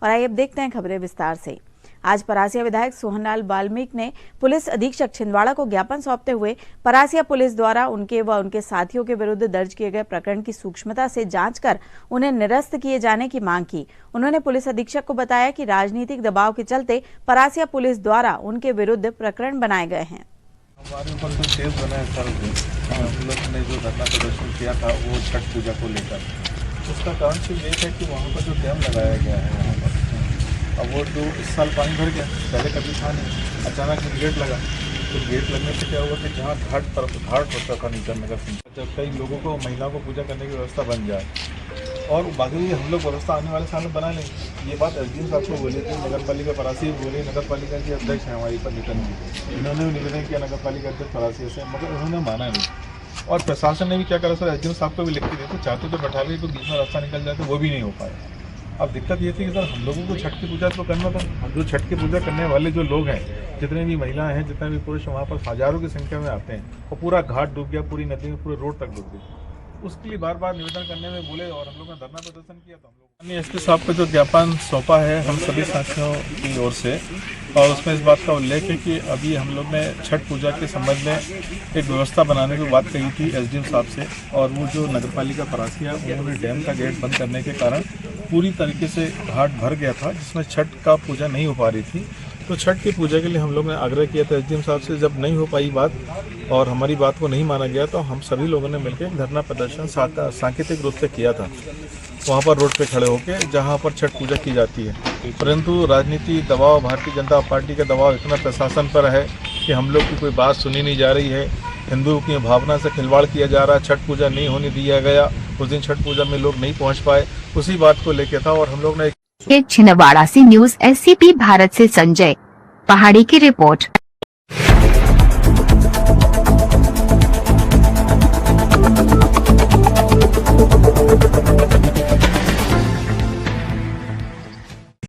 और आइए अब देखते हैं खबरें विस्तार से। आज परासिया विधायक सोहनलाल वाल्मीकि ने पुलिस अधीक्षक छिंदवाड़ा को ज्ञापन सौंपते हुए परासिया पुलिस द्वारा उनके व उनके साथियों के विरुद्ध दर्ज किए गए प्रकरण की सूक्ष्मता से जांच कर उन्हें निरस्त किए जाने की मांग की। उन्होंने पुलिस अधीक्षक को बताया कि राजनीतिक दबाव के चलते परासिया पुलिस द्वारा उनके विरुद्ध प्रकरण बनाए गए हैं। हमारे ऊपर जो केस बना है कल हम लोग ने जो धरना प्रदर्शन किया था वो छठ पूजा को लेकर, उसका कारण सिर्फ ये है कि वहाँ पर जो डैम लगाया गया है वहाँ पर, अब वो जो इस साल पानी भर गया, पहले कभी था नहीं, अचानक गेट लगा। तो गेट लगने से क्या हुआ कि जहाँ घाट होता था नीचे नगर सिंह, जब कई लोगों को महिलाओं को पूजा करने की व्यवस्था बन जाए और बाकी हम लोग व्यवस्था आने वाले साल में बना लेंगे। ये बात एसडीएम साहब को बोली थी, नगर पालिका परासी बोली, नगर पालिका के अध्यक्ष हैं हमारी पंडितन जी, इन्होंने भी निवेदन किया नगर पालिका अध्यक्ष परासी से, मगर उन्होंने माना नहीं। और प्रशासन ने भी क्या करा सर, एसडीएम साहब को भी लिख के देते, चाहते तो बैठा भी, तो बीच में रास्ता निकल जाए तो वो भी नहीं हो पाया। अब दिक्कत ये थी कि सर हम लोगों को छठ की पूजा तो करना था, जो छठ की पूजा करने वाले जो लोग हैं, जितने भी महिलाएं हैं, जितने भी पुरुष वहाँ पर हजारों की संख्या में आते हैं और पूरा घाट डूब गया, पूरी नदी में पूरे रोड तक डूब गई। उसके लिए बार बार निवेदन करने में बोले और हम लोग ने धरना प्रदर्शन किया। तो हम लोग एसपी साहब को जो ज्ञापन सौंपा है हम सभी साथियों की ओर से, और उसमें इस बात का उल्लेख है कि अभी हम लोग ने छठ पूजा के संबंध में एक व्यवस्था बनाने की बात कही थी एसडीएम साहब से, और वो जो नगरपालिका परासिया उन्होंने डैम का गेट बंद करने के कारण पूरी तरीके से घाट भर गया था, जिसमें छठ का पूजा नहीं हो पा रही थी। तो छठ की पूजा के लिए हम लोग ने आग्रह किया था एसडीएम साहब से, जब नहीं हो पाई बात और हमारी बात को नहीं माना गया तो हम सभी लोगों ने मिलकर एक धरना प्रदर्शन सांकेतिक रूप से किया था वहाँ पर रोड पे खड़े होकर, जहाँ पर छठ पूजा की जाती है। परंतु राजनीति दबाव, भारतीय जनता पार्टी का दबाव इतना प्रशासन पर है कि हम लोग की कोई बात सुनी नहीं जा रही है, हिंदुओं की भावना से खिलवाड़ किया जा रहा है, छठ पूजा नहीं होने दिया गया, उस दिन छठ पूजा में लोग नहीं पहुँच पाए, उसी बात को लेकर था। और हम लोग ने छिंदवाड़ा से न्यूज़ एससीपी भारत से संजय पहाड़ी की रिपोर्ट।